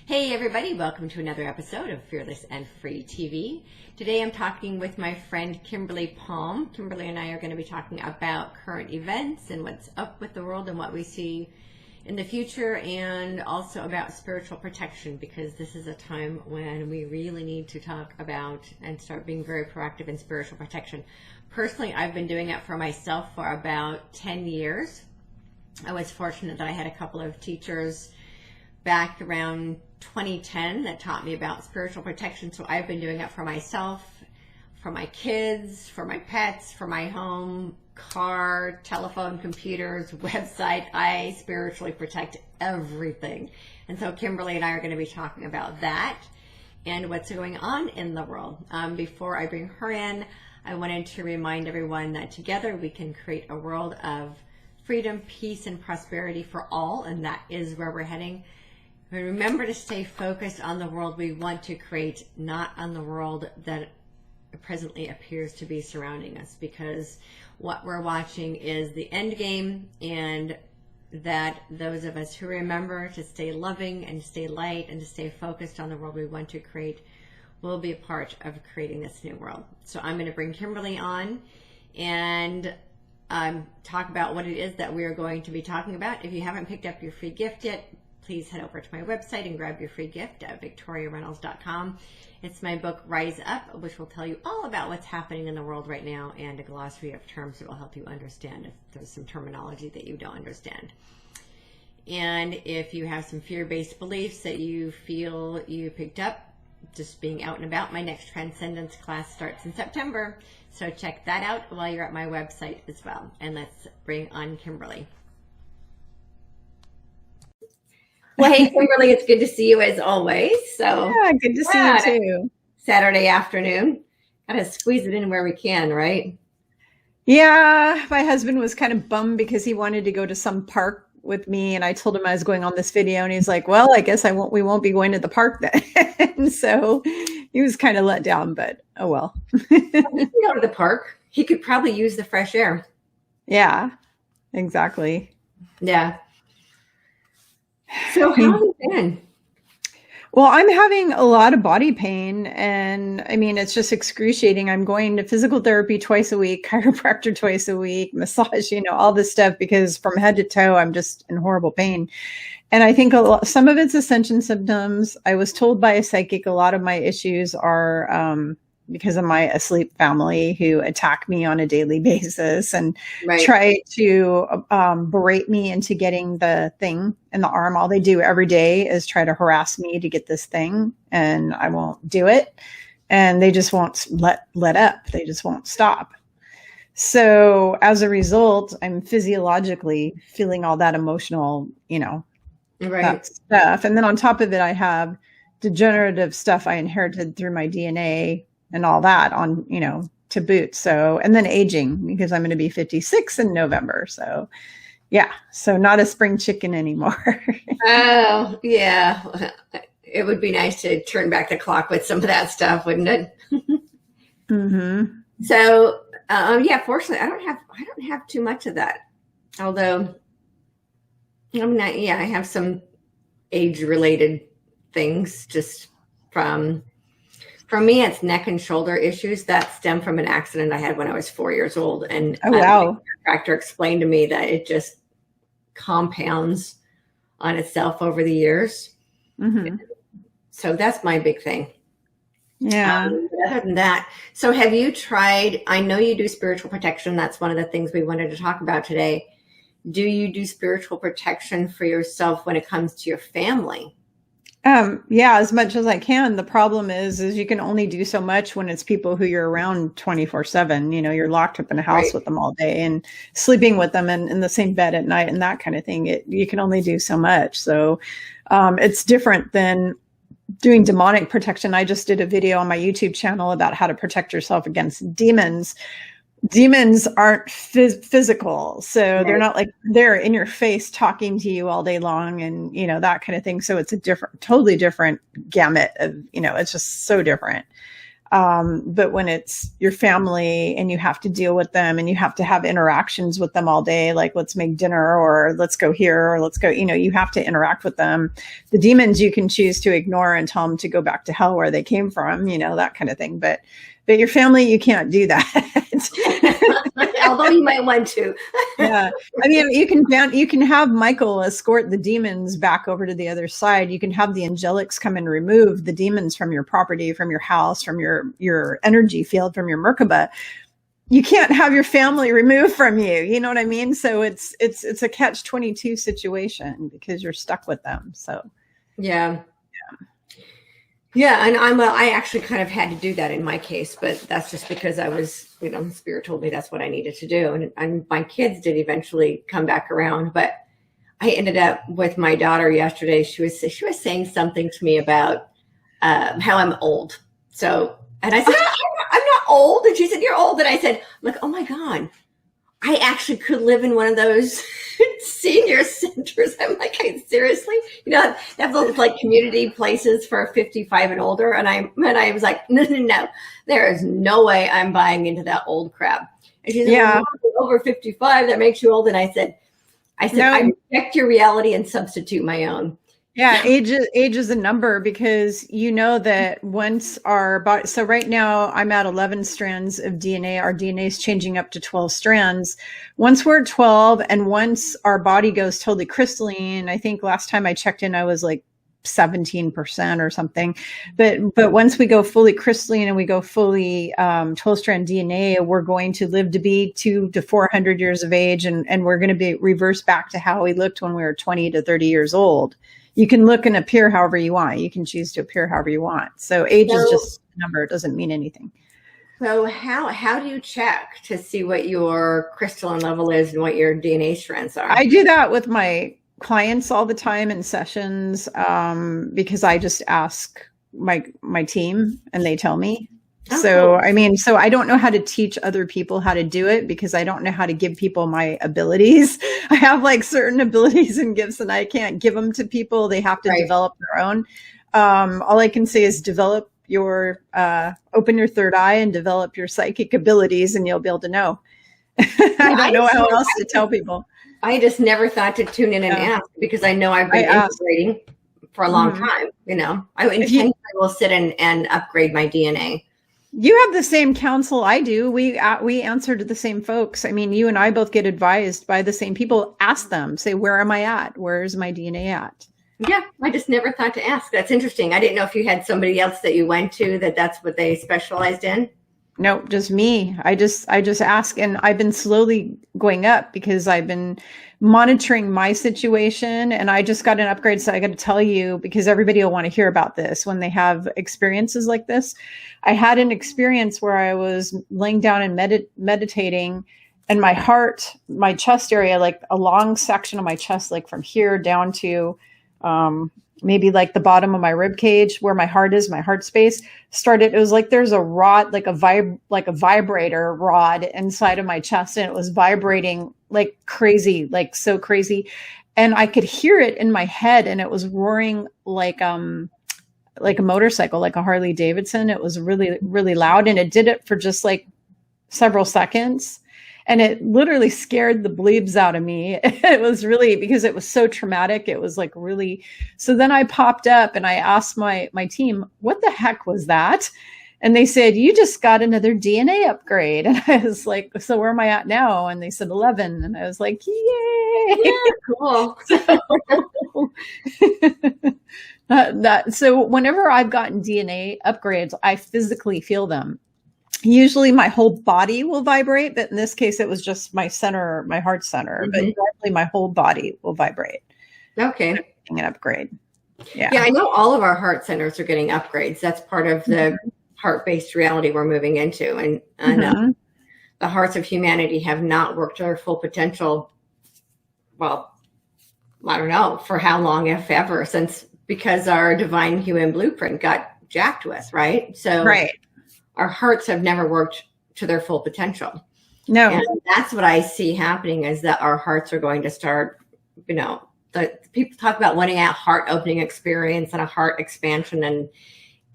Hey everybody, welcome to another episode of Fearless and Free TV. Today I'm talking with my friend Kimberly Palm. Kimberly and I are going to be talking about current events and what's up with the world and what we see in the future, and also about spiritual protection, because this is a time when we really need to talk about and start being very proactive in spiritual protection. Personally, I've been doing it for myself for about 10 years. I was fortunate that I had a couple of teachers back around 2010 that taught me about spiritual protection. So I've been doing it for myself, for my kids, for my pets, for my home, car, telephone, computers, website. I spiritually protect everything. And so Kimberly and I are going to be talking about that and what's going on in the world. Before I bring her in, I wanted to remind everyone that together we can create a world of freedom, peace, and prosperity for all, and that is where we're heading. Remember to stay focused on the world we want to create, not on the world that presently appears to be surrounding us, because what we're watching is the end game, and that those of us who remember to stay loving and stay light and to stay focused on the world we want to create will be a part of creating this new world. So I'm going to bring Kimberly on and talk about what it is that we are going to be talking about. If you haven't picked up your free gift yet, please head over to my website and grab your free gift at victoriareynolds.com. It's my book, Rise Up, which will tell you all about what's happening in the world right now, and a glossary of terms that will help you understand if there's some terminology that you don't understand. And if you have some fear-based beliefs that you feel you picked up just being out and about, my next Transcendence class starts in September. So check that out while you're at my website as well. And let's bring on Kimberly. Well, hey, Kimberly, it's good to see you as always. So yeah, good to see you too. Saturday afternoon. Gotta squeeze it in where we can, right? Yeah, my husband was kind of bummed because he wanted to go to some park with me, and I told him I was going on this video, and he's like, well, I guess we won't be going to the park then. So he was kind of let down, but oh well. He can go to the park. He could probably use the fresh air. Yeah, exactly. Yeah. So how have you been? Well, I'm having a lot of body pain, and I mean, it's just excruciating. I'm going to physical therapy twice a week, chiropractor twice a week, massage, all this stuff, because from head to toe, I'm just in horrible pain. And I think some of it's ascension symptoms. I was told by a psychic a lot of my issues are because of my asleep family who attack me on a daily basis and try to berate me into getting the thing in the arm. All they do every day is try to harass me to get this thing, and I won't do it. And they just won't let up. They just won't stop. So as a result, I'm physiologically feeling all that emotional, that stuff. And then on top of it, I have degenerative stuff I inherited through my DNA and all that on, to boot. So, and then aging, because I'm going to be 56 in November. So yeah. So not a spring chicken anymore. Oh yeah. It would be nice to turn back the clock with some of that stuff, wouldn't it? Mm-hmm. So, yeah, fortunately I don't have too much of that. Although I have some age related things just for me, it's neck and shoulder issues that stem from an accident I had when I was 4 years old. And oh, wow. The chiropractor explained to me that it just compounds on itself over the years. Mm-hmm. So that's my big thing. Yeah. Other than that, so have you tried, I know you do spiritual protection. That's one of the things we wanted to talk about today. Do you do spiritual protection for yourself when it comes to your family? Yeah, as much as I can. The problem is you can only do so much when it's people who you're around 24/7. You're locked up in a house with them all day and sleeping with them and in the same bed at night and that kind of thing. You can only do so much. So it's different than doing demonic protection. I just did a video on my YouTube channel about how to protect yourself against demons. Demons aren't physical, so they're not like they're in your face talking to you all day long and that kind of thing. So it's a totally different gamut of it's just so different. But when it's your family and you have to deal with them and you have to have interactions with them all day, like let's make dinner or let's go here or let's go, you have to interact with them. The demons you can choose to ignore and tell them to go back to hell where they came from, that kind of thing. But your family, you can't do that. Although you might want to. Yeah. I mean, you can have Michael escort the demons back over to the other side. You can have the angelics come and remove the demons from your property, from your house, from your energy field, from your Merkaba. You can't have your family removed from you. You know what I mean? So it's a catch-22 situation because you're stuck with them. So yeah. Yeah, and I actually kind of had to do that in my case, but that's just because I was, Spirit told me that's what I needed to do. And my kids did eventually come back around, but I ended up with my daughter yesterday. She was saying something to me about how I'm old. So, and I said, I'm not old. And she said, you're old. And I said, like, oh my God, I actually could live in one of those senior centers. I'm like, seriously? They have those like community places for 55 and older. And I was like, no, there is no way I'm buying into that old crap. And she said, yeah, over 55, that makes you old. And I said, no. I reject your reality and substitute my own. Yeah, age is a number because that once our body, so right now I'm at 11 strands of DNA. Our DNA is changing up to 12 strands. Once we're at 12 and once our body goes totally crystalline, I think last time I checked in, I was like 17% or something. But once we go fully crystalline and we go fully 12-strand DNA, we're going to live to be 200 to 400 years of age. And we're going to be reversed back to how we looked when we were 20 to 30 years old. You can look and appear however you want. You can choose to appear however you want. So age is just a number. It doesn't mean anything. So how do you check to see what your crystalline level is and what your DNA strands are? I do that with my clients all the time in sessions because I just ask my team and they tell me. Oh, so, cool. So I don't know how to teach other people how to do it because I don't know how to give people my abilities. I have like certain abilities and gifts and I can't give them to people. They have to develop their own. All I can say is develop your, open your third eye and develop your psychic abilities and you'll be able to know. I don't know how else to tell people. I just never thought to tune in and ask because I know I've been integrating for a long time. I intentionally will sit and upgrade my DNA. You have the same counsel I do. We answer to the same folks. You and I both get advised by the same people. Ask them, say, where am I at? Where is my DNA at? Yeah, I just never thought to ask. That's interesting. I didn't know if you had somebody else that you went to that's what they specialized in. No, just me. I just ask, and I've been slowly going up because I've been monitoring my situation, and I just got an upgrade. So I got to tell you, because everybody will want to hear about this when they have experiences like this. I had an experience where I was laying down and meditating, and my heart, my chest area, like a long section of my chest, like from here down to maybe like the bottom of my rib cage where my heart is, my heart space started. It was like there's a rod, like a vibrator rod inside of my chest, and it was vibrating like crazy, like so crazy. And I could hear it in my head, and it was roaring like a motorcycle, like a Harley Davidson. It was really, really loud, and it did it for just like several seconds. And it literally scared the bleeps out of me. It was really, because it was so traumatic. It was like really, so then I popped up and I asked my team, what the heck was that? And they said, you just got another DNA upgrade. And I was like, so where am I at now? And they said 11. And I was like, yay. Yeah, cool. So whenever I've gotten DNA upgrades, I physically feel them. Usually my whole body will vibrate, but in this case, it was just my center, my heart center, but definitely my whole body will vibrate. Okay. An upgrade. Yeah. Yeah. I know all of our heart centers are getting upgrades. That's part of the heart-based reality we're moving into. And the hearts of humanity have not worked to their full potential. Well, I don't know for how long, if ever, because our divine human blueprint got jacked with, right? So our hearts have never worked to their full potential. No. And that's what I see happening is that our hearts are going to start, the people talk about wanting a heart opening experience and a heart expansion.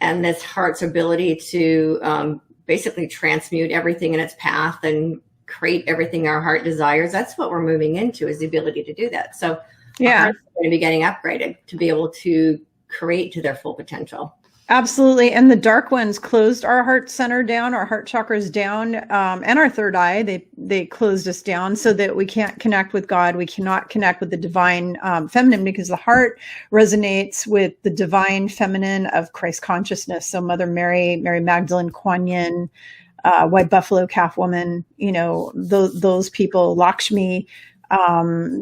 and this heart's ability to basically transmute everything in its path and create everything our heart desires. That's what we're moving into, is the ability to do that. So our hearts are going to be getting upgraded to be able to create to their full potential. Absolutely. And the dark ones closed our heart center down, our heart chakras down, and our third eye. They closed us down so that we can't connect with God. We cannot connect with the divine feminine, because the heart resonates with the divine feminine of Christ consciousness. So Mother Mary, Mary Magdalene, Kuan Yin, White Buffalo Calf Woman, you know, those people, Lakshmi,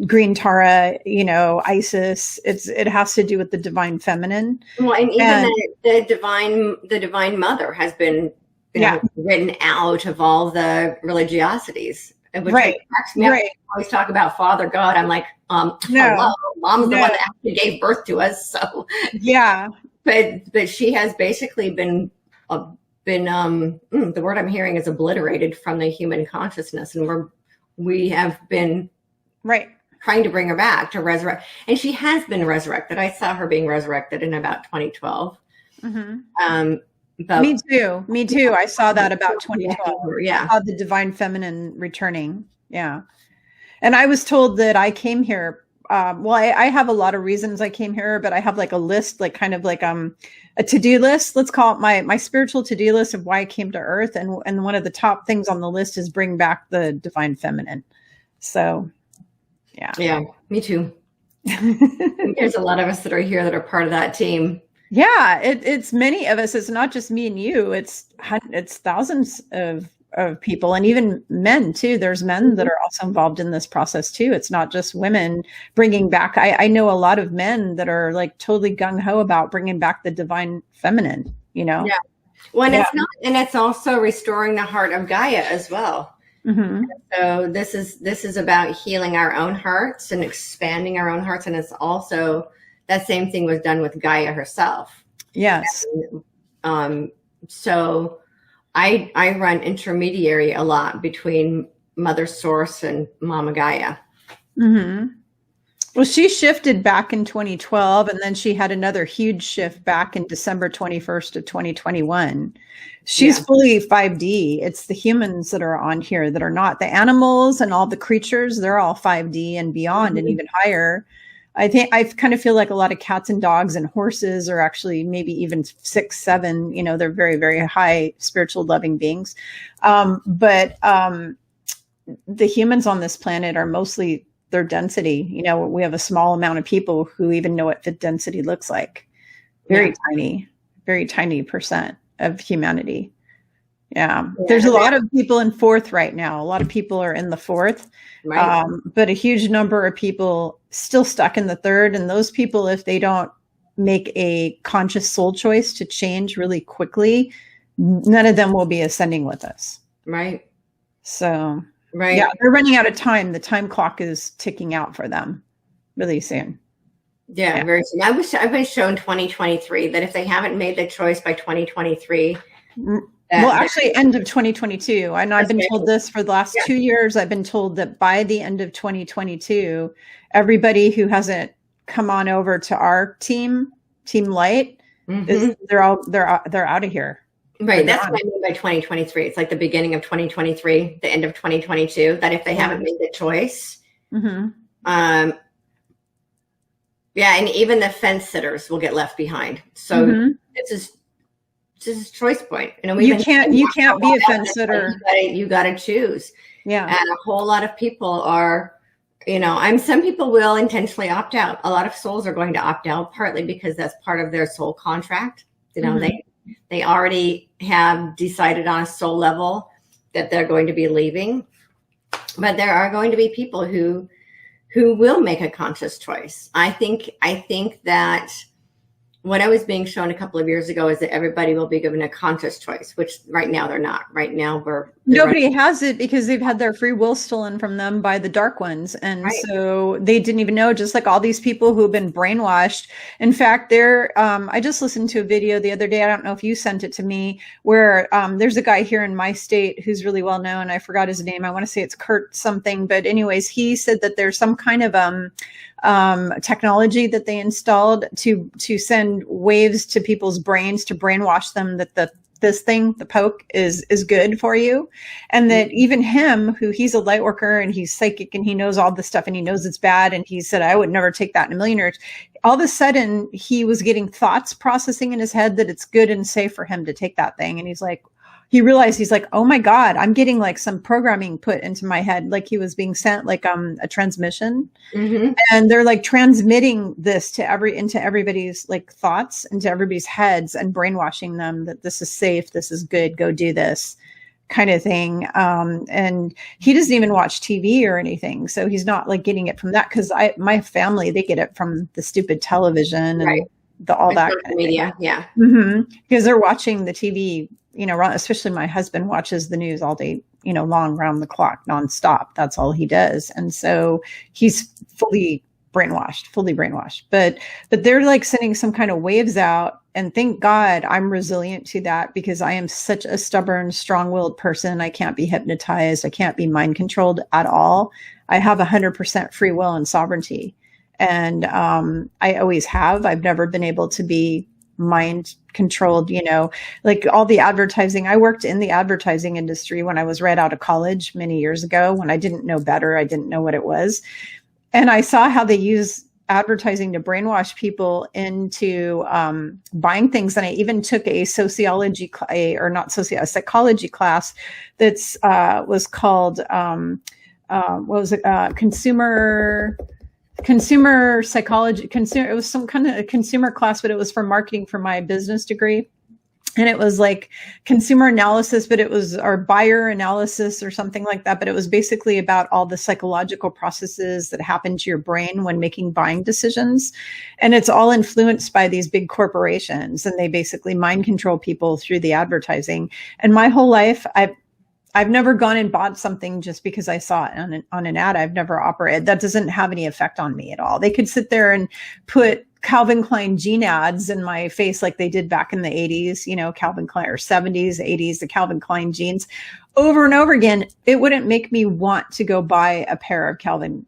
Green Tara, you know, Isis. It has to do with the divine feminine. Well, and even the divine mother has been written out of all the religiosities. Which I always talk about Father God. I'm like, hello, Mom's the one that actually gave birth to us. So but she has basically been the word I'm hearing is obliterated from the human consciousness, and we have been trying to bring her back to resurrect. And she has been resurrected. I saw her being resurrected in about 2012. But me too. I saw that about 2012. Yeah. I saw the divine feminine returning. Yeah. And I was told that I came here. I have a lot of reasons I came here, but I have like a list, like kind of like a to-do list. Let's call it my spiritual to-do list of why I came to Earth. And one of the top things on the list is bring back the divine feminine. So yeah, me too. There's a lot of us that are here that are part of that team. Yeah, it's many of us. It's not just me and you. It's thousands of people, and even men too. There's men that are also involved in this process too. It's not just women bringing back. I know a lot of men that are like totally gung ho about bringing back the divine feminine. You know. Yeah. Well, it's not, and it's also restoring the heart of Gaia as well. Mm-hmm. So this is about healing our own hearts and expanding our own hearts, and it's also that same thing was done with Gaia herself. Yes. And, so I run intermediary a lot between Mother Source and Mama Gaia. Mm-hmm. Well, she shifted back in 2012, and then she had another huge shift back in December 21st of 2021. She's fully 5D. It's the humans that are on here that are not. The animals and all the creatures, they're all 5D and beyond, and even higher. I kind of feel like a lot of cats and dogs and horses are actually maybe even 6, 7. You know, they're very, very high spiritual loving beings. But the humans on this planet are mostly their density. You know, we have a small amount of people who even know what fit density looks like. Very tiny percent of humanity. Yeah. There's a lot of people in fourth right now. A lot of people are in the fourth, but a huge number of people still stuck in the third. And those people, if they don't make a conscious soul choice to change really quickly, none of them will be ascending with us. Right. So, yeah, they're running out of time. The time clock is ticking out for them really soon. Yeah, very soon. I've been shown 2023 that if they haven't made the choice by 2023, well, actually, end of 2022. And I've been told this for the last 2 years. I've been told that by the end of 2022, everybody who hasn't come on over to our Team Light, they're out of here. Right. That's what I mean by 2023. It's like the beginning of 2023, the end of 2022. That if they haven't made the choice, and even the fence sitters will get left behind. So this is choice point. You know, you can't be a fence sitter. You got to choose. Yeah. And a whole lot of people are, you know, some people will intentionally opt out. A lot of souls are going to opt out, partly because that's part of their soul contract. You know, they already have decided on a soul level that they're going to be leaving. But there are going to be people who will make a conscious choice. I think that what I was being shown a couple of years ago is that everybody will be given a conscious choice, which right now they're not. Right now nobody has it because they've had their free will stolen from them by the dark ones. And so they didn't even know, just like all these people who have been brainwashed. In fact, I just listened to a video the other day. I don't know if you sent it to me, where there's a guy here in my state who's really well known. I forgot his name. I want to say it's Kurt something, but anyways, he said that there's some kind of technology that they installed to send send waves to people's brains to brainwash them that this thing, the poke, is good for you. And that even him, who he's a light worker and he's psychic and he knows all this stuff and he knows it's bad. And he said, I would never take that in a million years. All of a sudden he was getting thoughts processing in his head that it's good and safe for him to take that thing. And he realized, he's like, oh my God, I'm getting like some programming put into my head. Like he was being sent like a transmission, and they're like transmitting this to into everybody's like thoughts, into everybody's heads, and brainwashing them that this is safe, this is good, go do this kind of thing. And he doesn't even watch TV or anything. So he's not like getting it from that. Cause my family, they get it from the stupid television and all that kind of media. Yeah. Because they're watching the TV, especially my husband watches the news all day, long round the clock, nonstop. That's all he does. And so he's fully brainwashed, but they're like sending some kind of waves out. And thank God I'm resilient to that, because I am such a stubborn, strong-willed person. I can't be hypnotized. I can't be mind controlled at all. I have 100% free will and sovereignty. And I always have. I've never been able to be mind controlled, like all the advertising. I worked in the advertising industry when I was right out of college many years ago, when I didn't know better. I didn't know what it was. And I saw how they use advertising to brainwash people into buying things. And I even took a psychology class that's was called consumer psychology. It was some kind of a consumer class, but it was for marketing for my business degree. And it was like consumer analysis, but it was our buyer analysis or something like that. But it was basically about all the psychological processes that happen to your brain when making buying decisions. And it's all influenced by these big corporations, and they basically mind control people through the advertising. And my whole life, I've never gone and bought something just because I saw it on an ad. I've never operated. That doesn't have any effect on me at all. They could sit there and put Calvin Klein jean ads in my face like they did back in the 80s, Calvin Klein, or 70s, 80s, the Calvin Klein jeans over and over again. It wouldn't make me want to go buy a pair of Calvin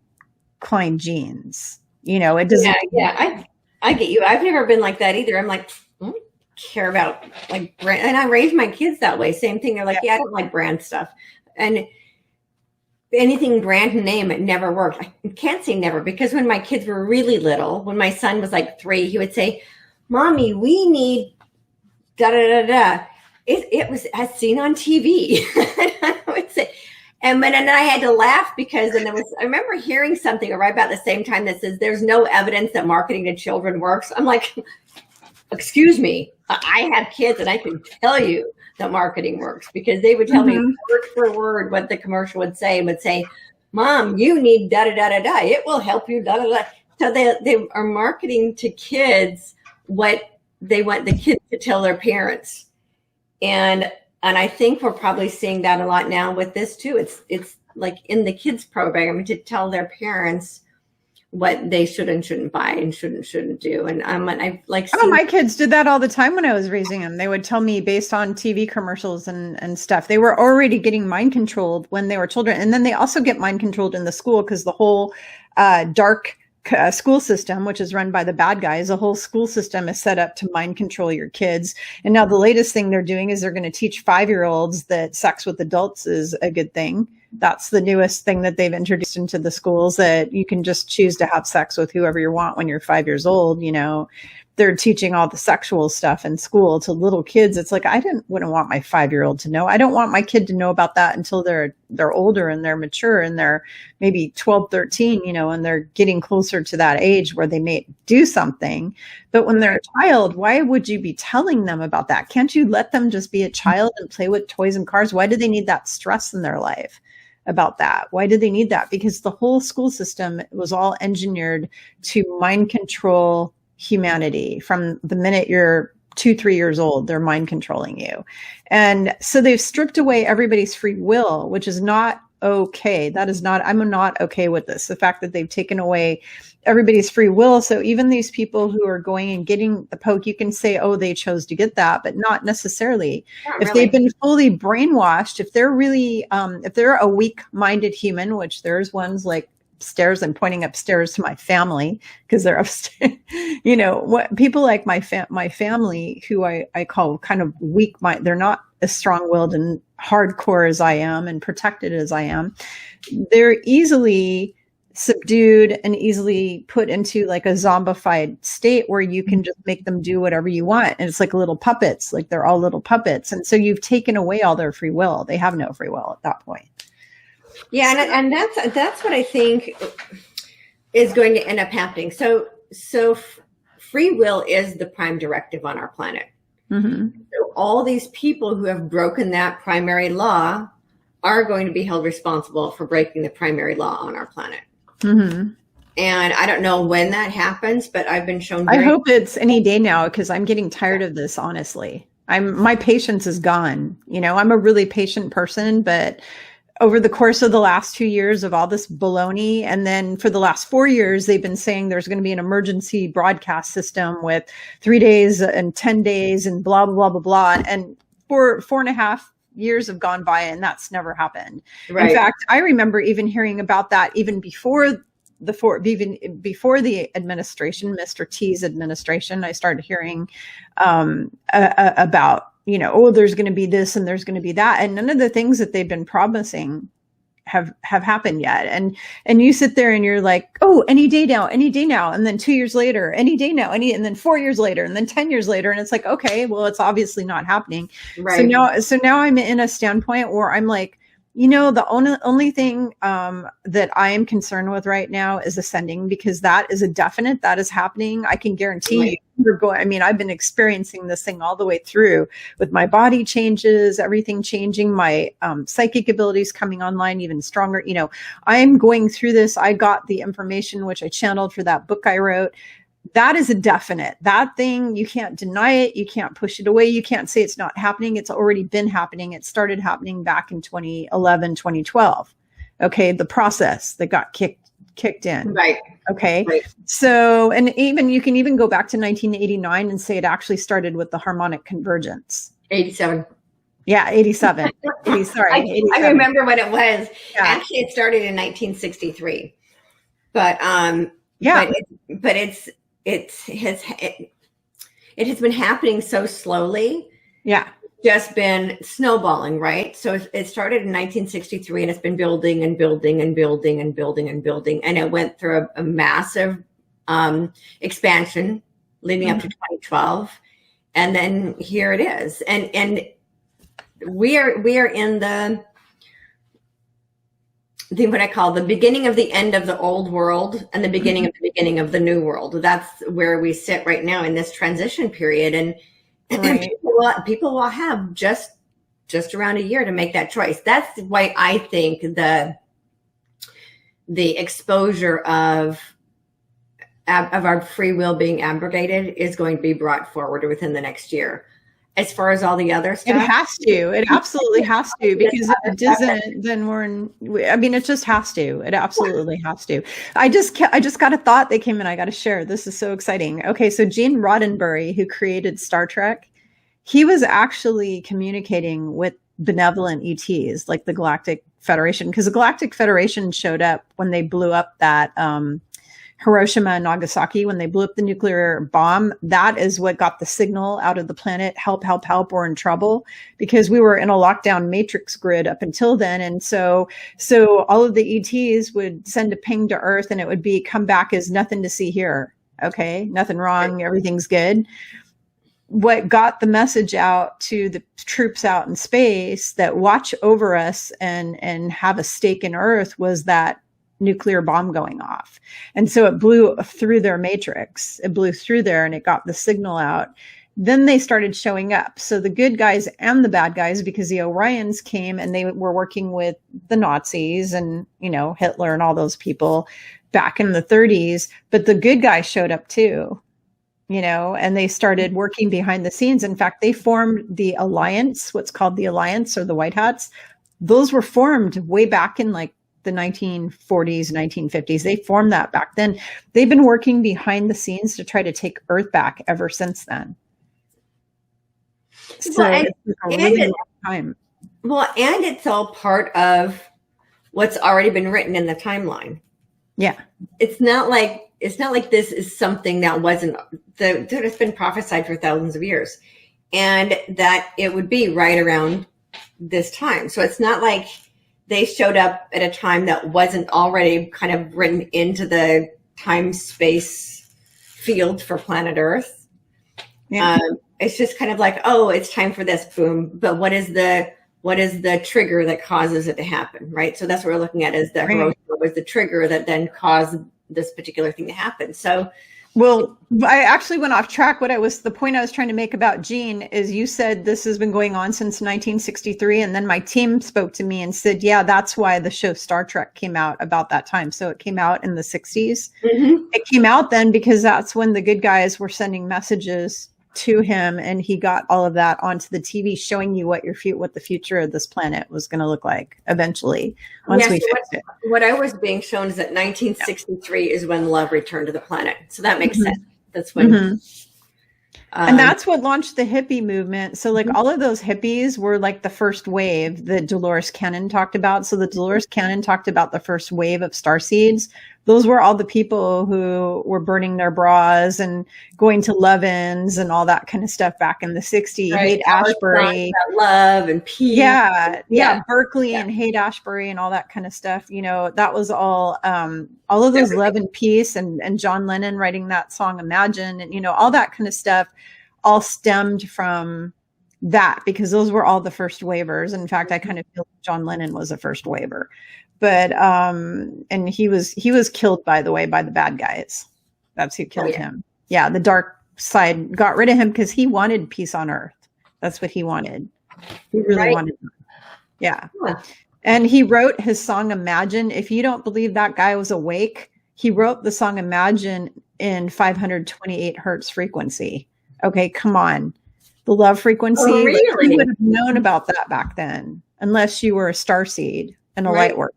Klein jeans. It doesn't. Yeah. I get you. I've never been like that either. I'm like, I don't care about like brand, and I raised my kids that way. Same thing. They're like, I don't like brand stuff. And anything brand name, it never worked. I can't say never, because when my kids were really little, when my son was like 3, he would say, Mommy, we need da da da da. It was as seen on TV. I would say, and then I had to laugh, because then I remember hearing something right about the same time that says there's no evidence that marketing to children works. I'm like, excuse me, I have kids and I can tell you that marketing works, because they would tell me word for word what the commercial would say, and would say, Mom, you need da da da da da. It will help you da da da. So they are marketing to kids what they want the kids to tell their parents. And I think we're probably seeing that a lot now with this too. It's like in the kids program to tell their parents what they should and shouldn't buy and shouldn't do. And I like, my kids did that all the time when I was raising them. They would tell me based on TV commercials and stuff. They were already getting mind controlled when they were children. And then they also get mind controlled in the school, because the whole dark school system, which is run by the bad guys, the whole school system is set up to mind control your kids. And now the latest thing they're doing is they're going to teach 5-year-olds that sex with adults is a good thing. That's the newest thing that they've introduced into the schools, that you can just choose to have sex with whoever you want when you're 5 years old. They're teaching all the sexual stuff in school to little kids. It's like, wouldn't want my 5-year-old to know. I don't want my kid to know about that until they're older and they're mature and they're maybe 12, 13, and they're getting closer to that age where they may do something. But when they're a child, why would you be telling them about that? Can't you let them just be a child and play with toys and cars? Why do they need that stress in their life about that? Why do they need that? Because the whole school system was all engineered to mind control humanity. From the minute you're 2-3 years old, they're mind controlling you. And so they've stripped away everybody's free will, which is not okay. I'm not okay with this. The fact that they've taken away everybody's free will. So even these people who are going and getting the poke, you can say, oh, they chose to get that, but not necessarily. If they've been fully brainwashed, if they're really, if they're a weak-minded human, which there's ones like upstairs. I'm pointing upstairs to my family because they're upstairs. What people like my family, who I call kind of weak mind, they're not as strong-willed and hardcore as I am and protected as I am. They're easily subdued and easily put into like a zombified state where you can just make them do whatever you want. And it's like little puppets, like they're all little puppets. And so you've taken away all their free will. They have no free will at that point. Yeah. And that's what I think is going to end up happening. So free will is the prime directive on our planet. Mm-hmm. So all these people who have broken that primary law are going to be held responsible for breaking the primary law on our planet. Mm-hmm. And I don't know when that happens, but I've been shown. I hope it's any day now, because I'm getting tired of this. Honestly, my patience is gone. I'm a really patient person, but over the course of the last 2 years of all this baloney, and then for the last 4 years, they've been saying there's going to be an emergency broadcast system with 3 days and 10 days and blah, blah, blah, blah, blah. And for 4.5 years have gone by and that's never happened. Right. In fact, I remember even hearing about that even before the administration, Mr. T's administration. I started hearing about, there's going to be this and there's going to be that. And none of the things that they've been promising have happened yet. And you sit there and you're like, oh, any day now. And then 2 years later, any day now, and then 4 years later, and then 10 years later. And it's like, okay, well, it's obviously not happening. Right. So now I'm in a standpoint where I'm like, the only thing that I am concerned with right now is ascending, because that is a definite, that is happening. I can guarantee you, I've been experiencing this thing all the way through with my body changes, everything changing, my psychic abilities coming online even stronger. I'm going through this. I got the information, which I channeled for that book I wrote. That is a definite. That thing, you can't deny it. You can't push it away. You can't say it's not happening. It's already been happening. It started happening back in 2011, 2012. Okay. The process that got kicked in. Right. Okay. Right. So, and you can even go back to 1989 and say it actually started with the harmonic convergence. 87. Yeah. 87. Sorry. 87. I remember what it was. Yeah. Actually, it started in 1963, but it has been happening so slowly. Yeah. Just been snowballing, right? So it started in 1963 and it's been building and building and building and building and building. And it went through a massive expansion leading up to 2012. And then here it is. And we are in what I call the beginning of the end of the old world and the beginning of the beginning of the new world. That's where we sit right now in this transition period. And right. people will have just around a year to make that choice. That's why I think the exposure of our free will being abrogated is going to be brought forward within the next year. As far as all the other stuff, it has to. It absolutely has to, because if it doesn't, then it just has to. It absolutely has to. I just got a thought that came in. I got to share. This is so exciting. Okay, so Gene Roddenberry, who created Star Trek, he was actually communicating with benevolent ETs like the Galactic Federation, because the Galactic Federation showed up when they blew up that Hiroshima and Nagasaki, when they blew up the nuclear bomb. That is what got the signal out of the planet, help, we're in trouble, because we were in a lockdown matrix grid up until then. And so all of the ETs would send a ping to Earth and it would be, come back as nothing to see here. Okay. Nothing wrong. Everything's good. What got the message out to the troops out in space that watch over us and have a stake in Earth was that nuclear bomb going off. And so it blew through their matrix. It blew through there and it got the signal out. Then they started showing up. So the good guys and the bad guys, because the Orions came and they were working with the Nazis and, Hitler and all those people back in the 30s. But the good guys showed up too, and they started working behind the scenes. In fact, they formed the Alliance, what's called the Alliance, or the White Hats. Those were formed way back in like the 1940s, 1950s. They formed that back then. They've been working behind the scenes to try to take Earth back ever since then. So it's a really long time. Well, and it's all part of what's already been written in the timeline. Yeah. It's not like this is something that that has been prophesied for thousands of years, and that it would be right around this time. So it's not like they showed up at a time that wasn't already kind of written into the time-space field for planet Earth. Yeah. It's just kind of like, oh, it's time for this, boom. But what is the trigger that causes it to happen, right? So that's what we're looking at, is that Hiroshima was the trigger that then caused this particular thing to happen. So, well, I actually went off track. The point I was trying to make about Gene is, you said this has been going on since 1963. And then my team spoke to me and said, yeah, that's why the show Star Trek came out about that time. So it came out in the 60s. Mm-hmm. It came out then because that's when the good guys were sending messages to him, and he got all of that onto the TV, showing you what the future of this planet was going to look like eventually once we fixed it. What I was being shown is that 1963 is when love returned to the planet. So that makes sense. That's when and that's what launched the hippie movement. So like all of those hippies were like the first wave that Dolores Cannon talked about. So the Dolores Cannon talked about the first wave of starseeds. Those were all the people who were burning their bras and going to love-ins and all that kind of stuff back in the 60s. Right. Haight-Ashbury. Love and peace. Yeah. Berkeley and Haight-Ashbury and all that kind of stuff. You know, that was all of those love and peace, and John Lennon writing that song Imagine, and, you know, all that kind of stuff all stemmed from that, because those were all the first wavers. In fact, I kind of feel John Lennon was a first waver. But and he was killed, by the way, by the bad guys. That's who killed him. Yeah, the dark side got rid of him because he wanted peace on Earth. That's what he wanted. He really wanted. Yeah. And he wrote his song Imagine. If you don't believe that guy was awake, he wrote the song Imagine in 528 hertz frequency. Okay, come on. The love frequency. Oh, really? You would have known about that back then, unless you were a starseed and a light worker.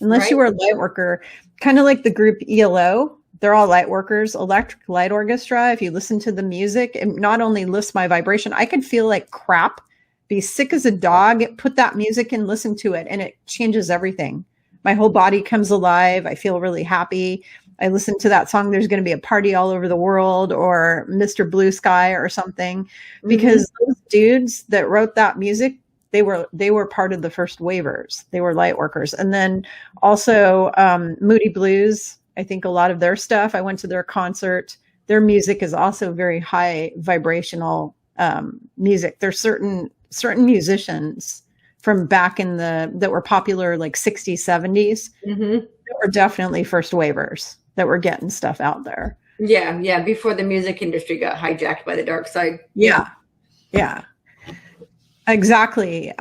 Unless you were a light worker, kind of like the group ELO. They're all light workers, Electric Light Orchestra. If you listen to the music, it not only lifts my vibration, I could feel like crap, be sick as a dog, put that music and listen to it, and it changes everything. My whole body comes alive. I feel really happy. I listen to that song, There's Going to Be a Party All Over the World, or Mr. Blue Sky or something, because those dudes that wrote that music, they were part of the first wavers. They were light workers. And then also Moody Blues, I think a lot of their stuff, I went to their concert. Their music is also very high vibrational music. There's certain musicians from back in that were popular, like 60s, 70s, that were definitely first wavers that were getting stuff out there. Yeah. Before the music industry got hijacked by the dark side. Yeah. Exactly.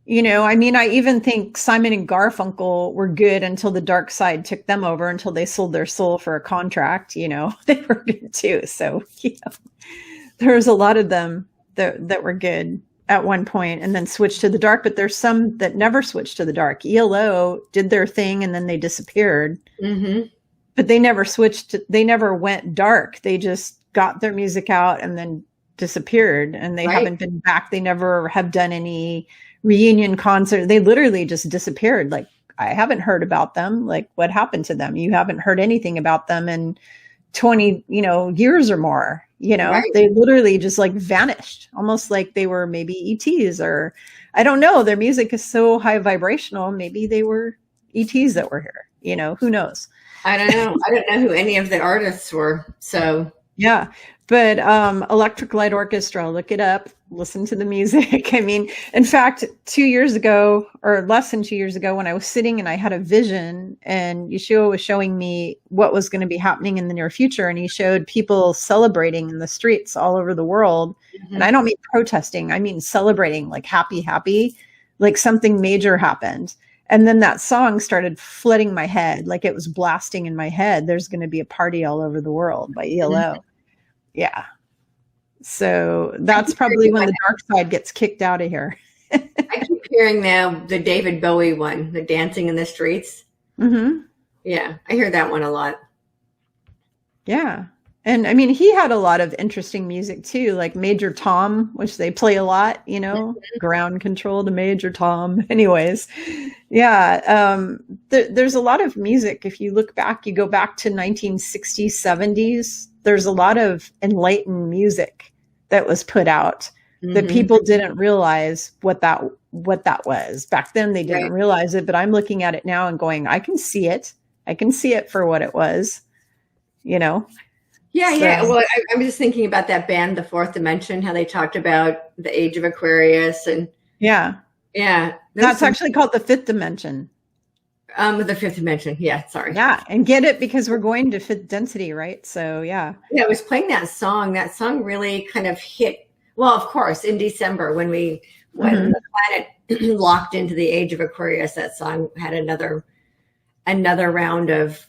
You know, I mean, I even think Simon and Garfunkel were good until the dark side took them over, until they sold their soul for a contract. You know, they were good too. So there was a lot of them that were good at one point and then switched to the dark. But there's some that never switched to the dark. ELO did their thing and then they disappeared. But they never switched. They never went dark. They just got their music out and then disappeared, and they haven't been back. They never have done any reunion concert. They literally just disappeared. Like, I haven't heard about them. Like, what happened to them? You haven't heard anything about them in 20, years or more. They literally just like vanished, almost like they were maybe ETs, or I don't know. Their music is so high vibrational. Maybe they were ETs that were here. Who knows? I don't know. I don't know who any of the artists were. So yeah. But Electric Light Orchestra, look it up, listen to the music. I mean, in fact, 2 years ago, or less than 2 years ago, when I was sitting and I had a vision, and Yeshua was showing me what was going to be happening in the near future. And he showed people celebrating in the streets all over the world. And I don't mean protesting, I mean celebrating, like happy, like something major happened. And then that song started flooding my head, like it was blasting in my head. There's going to be a party all over the world by ELO. Yeah. So that's probably when the dark side gets kicked out of here. I keep hearing now the David Bowie one, the Dancing in the Streets. Yeah, I hear that one a lot. Yeah. And I mean, he had a lot of interesting music too, like Major Tom, which they play a lot, Ground Control to Major Tom. Anyways, Yeah. There's a lot of music. If you look back, you go back to 1960s, 70s, there's a lot of enlightened music that was put out that people didn't realize what that was. Back then they didn't realize it, but I'm looking at it now and going, I can see it. I can see it for what it was, you know? Yeah, so. Yeah. Well, I'm just thinking about that band, The Fourth Dimension, how they talked about the age of Aquarius and yeah. That's actually called the Fifth Dimension. The Fifth Dimension. Yeah, sorry. Yeah, and get it because we're going to fifth density, right? So yeah. Yeah, I was playing that song. That song really kind of hit. Well, of course, in December when the planet locked into the age of Aquarius, that song had another round of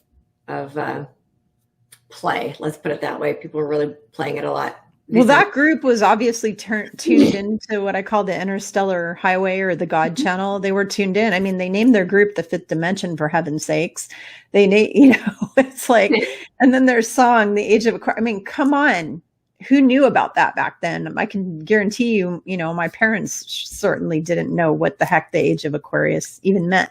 play. Let's put it that way. People were really playing it a lot. Well, that group was obviously tuned into what I call the interstellar highway or the God channel. They were tuned in. I mean, they named their group the Fifth Dimension, for heaven's sakes. It's like, and then their song, The Age of Aquarius. I mean, come on. Who knew about that back then? I can guarantee you, my parents certainly didn't know what the heck the Age of Aquarius even meant.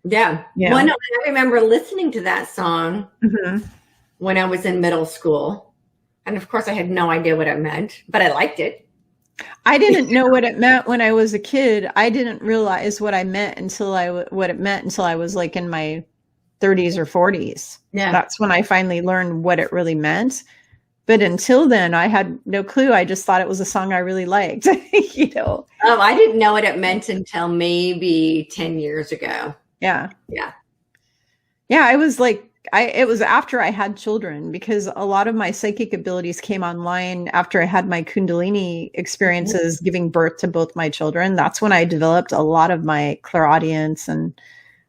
Yeah. Well, no, I remember listening to that song when I was in middle school. And of course, I had no idea what it meant, but I liked it. I didn't know what it meant when I was a kid. I didn't realize what it meant until I was like in my 30s or 40s. Yeah, that's when I finally learned what it really meant. But until then, I had no clue. I just thought it was a song I really liked. Oh, I didn't know what it meant until maybe 10 years ago. Yeah. I was like. It was after I had children, because a lot of my psychic abilities came online after I had my Kundalini experiences giving birth to both my children. That's when I developed a lot of my clairaudience and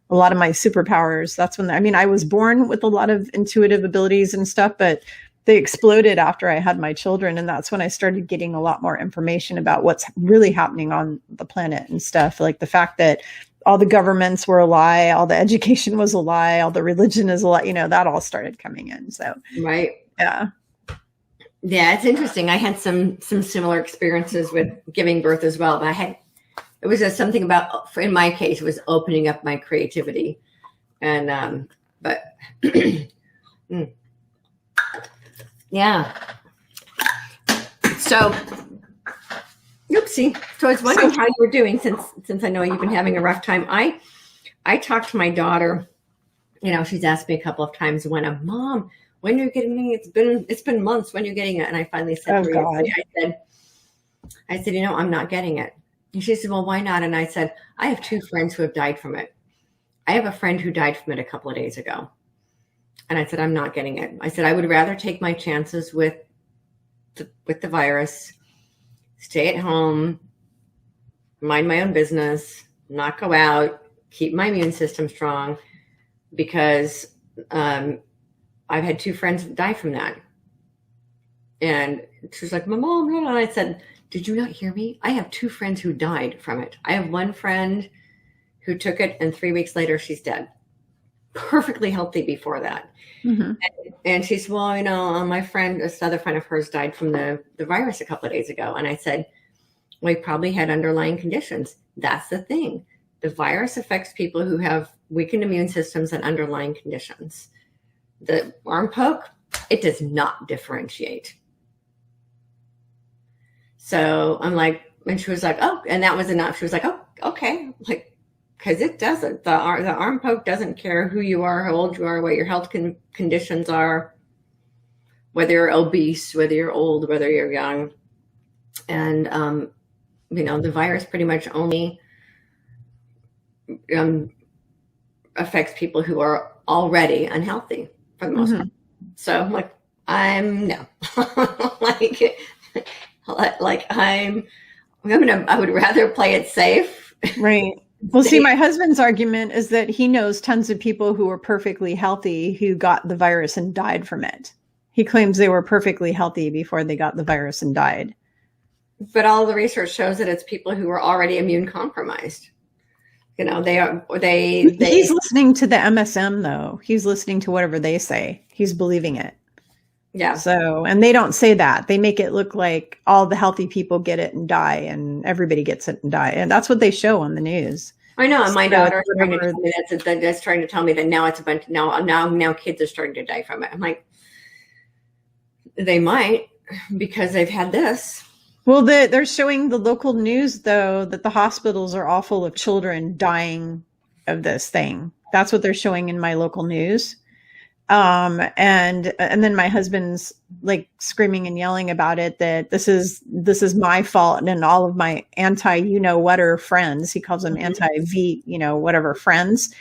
a lot of my superpowers. That's when, I was born with a lot of intuitive abilities and stuff, but they exploded after I had my children. And that's when I started getting a lot more information about what's really happening on the planet and stuff. Like the fact that all the governments were a lie, all the education was a lie, all the religion is a lie, that all started coming in. So, right. Yeah. Yeah. It's interesting. I had some similar experiences with giving birth as well, but it was just something about, in my case, it was opening up my creativity. And, yeah. So, oopsie. So I was wondering how you were doing since I know you've been having a rough time. I talked to my daughter. She's asked me a couple of times Mom, when are you getting it? It's been months. When are you getting it? And I finally said, oh, God. I said, I'm not getting it. And she said, well, why not? And I said, I have 2 friends who have died from it. I have a friend who died from it a couple of days ago. And I said, I'm not getting it. I said, I would rather take my chances with the virus, stay at home, mind my own business, not go out, keep my immune system strong, because I've had 2 friends die from that. And she was like, my mom, and I said, did you not hear me? I have 2 friends who died from it. I have one friend who took it, and 3 weeks later, she's dead. Perfectly healthy before that. And she said, well, my friend, this other friend of hers died from the virus a couple of days ago. And I said, well, he probably had underlying conditions. That's the thing. The virus affects people who have weakened immune systems and underlying conditions. The arm poke, it does not differentiate. So I'm like, and she was like, oh, and that was enough. She was like, oh, okay. Like, because it doesn't. The arm poke doesn't care who you are, how old you are, what your health conditions are, whether you're obese, whether you're old, whether you're young. And, the virus pretty much only affects people who are already unhealthy for the most part. So I'm like, I would rather play it safe. Right. Well, see, my husband's argument is that he knows tons of people who were perfectly healthy who got the virus and died from it. He claims they were perfectly healthy before they got the virus and died. But all the research shows that it's people who are already immune compromised. He's listening to the MSM though. He's listening to whatever they say. He's believing it. Yeah. So, and they don't say that. They make it look like all the healthy people get it and die, and everybody gets it and die. And that's what they show on the news. I know, and my So daughter is trying to whatever. tell me that's trying to tell me that now it's a bunch now kids are starting to die from it. I'm like, they might because they've had this. Well, they're showing the local news, though, that the hospitals are all full of children dying of this thing. That's what they're showing in my local news. And then my husband's like screaming and yelling about it, that this is my fault, and all of my anti-you-know-whatter friends, he calls them anti-V, whatever friends.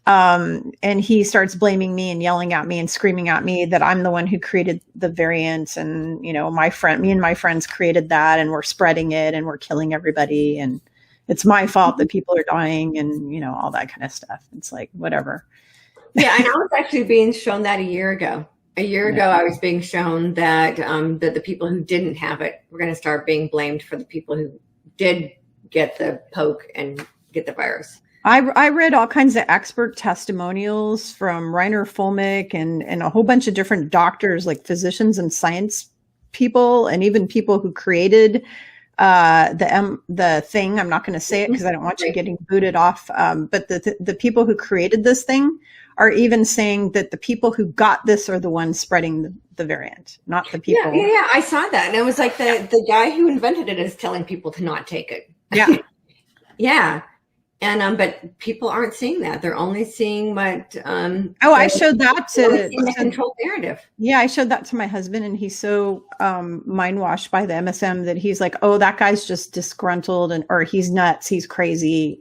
And he starts blaming me and yelling at me and screaming at me that I'm the one who created the variant. And, me and my friends created that, and we're spreading it, and we're killing everybody. And it's my fault that people are dying, and, all that kind of stuff. It's like, whatever. Yeah. And I was actually being shown that a year ago. A year ago, I was being shown that, that the people who didn't have it were going to start being blamed for the people who did get the poke and get the virus. I read all kinds of expert testimonials from Reiner Fulmick and a whole bunch of different doctors, like physicians and science people, and even people who created the thing. I'm not going to say it because I don't want you getting booted off. But the people who created this thing are even saying that the people who got this are the ones spreading the variant, not the people. Yeah. I saw that, and it was like the guy who invented it is telling people to not take it. Yeah. Yeah. And but people aren't seeing that. They're only seeing what. I showed that to the controlled narrative. Yeah, I showed that to my husband, and he's so mind washed by the MSM that he's like, "Oh, that guy's just disgruntled, or he's nuts, he's crazy."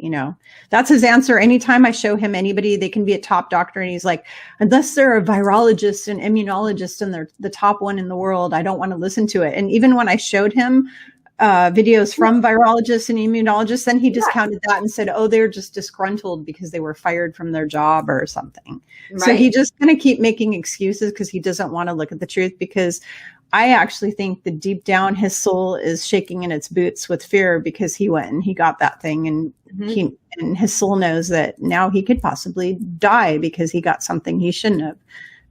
That's his answer. Anytime I show him anybody, they can be a top doctor, and he's like, "Unless they're a virologist and immunologist and they're the top one in the world, I don't want to listen to it." And even when I showed him videos from virologists and immunologists, then he discounted that and said, "Oh, they're just disgruntled because they were fired from their job or something." Right. So he just going to keep making excuses because he doesn't want to look at the truth, because I actually think that deep down his soul is shaking in its boots with fear, because he went and he got that thing, and and his soul knows that now he could possibly die because he got something he shouldn't have.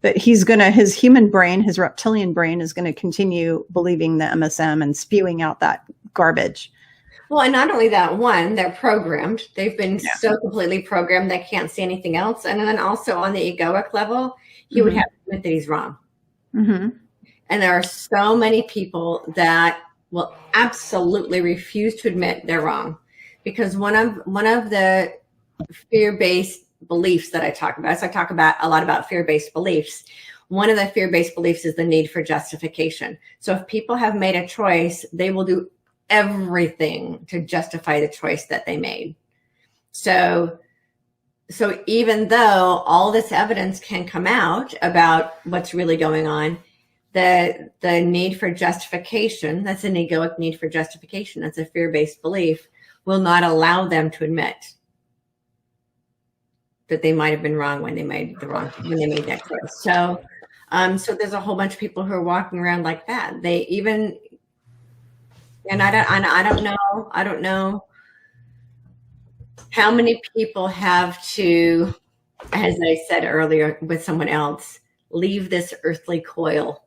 But his human brain, his reptilian brain, is going to continue believing the MSM and spewing out that garbage. Well, and not only that, they're programmed. They've been so completely programmed they can't see anything else. And then also on the egoic level, he would have to admit that he's wrong. Mm-hmm. And there are so many people that will absolutely refuse to admit they're wrong, because one of the fear-based beliefs that I talk about. So I talk about a lot about fear-based beliefs. One of the fear-based beliefs is the need for justification. So if people have made a choice, they will do everything to justify the choice that they made. So even though all this evidence can come out about what's really going on, the need for justification, that's an egoic need for justification, that's a fear-based belief, will not allow them to admit that they might have been wrong when they made that choice. So there's a whole bunch of people who are walking around like that. I don't know how many people have to, as I said earlier with someone else, leave this earthly coil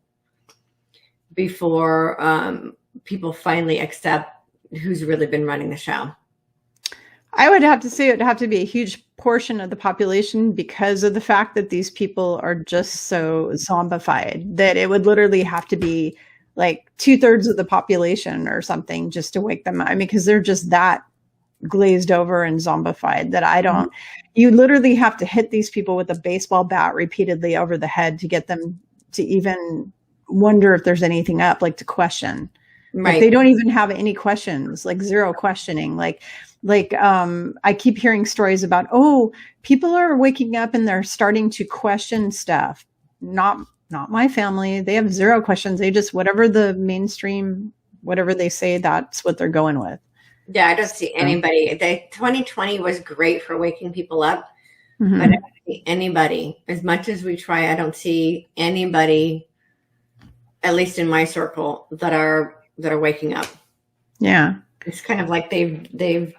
before people finally accept who's really been running the show. I would have to say it would have to be a huge portion of the population, because of the fact that these people are just so zombified that it would literally have to be like 2/3 of the population or something just to wake them up. I mean, because they're just that glazed over and zombified that you literally have to hit these people with a baseball bat repeatedly over the head to get them to even wonder if there's anything up, like to question. Right. Like they don't even have any questions, like zero questioning. Like I keep hearing stories about, people are waking up and they're starting to question stuff. Not my family. They have zero questions. They just, whatever the mainstream, whatever they say, that's what they're going with. Yeah, I don't see anybody. 2020 was great for waking people up, but I don't see anybody. As much as we try, I don't see anybody, at least in my circle, that are waking up. Yeah, it's kind of like they've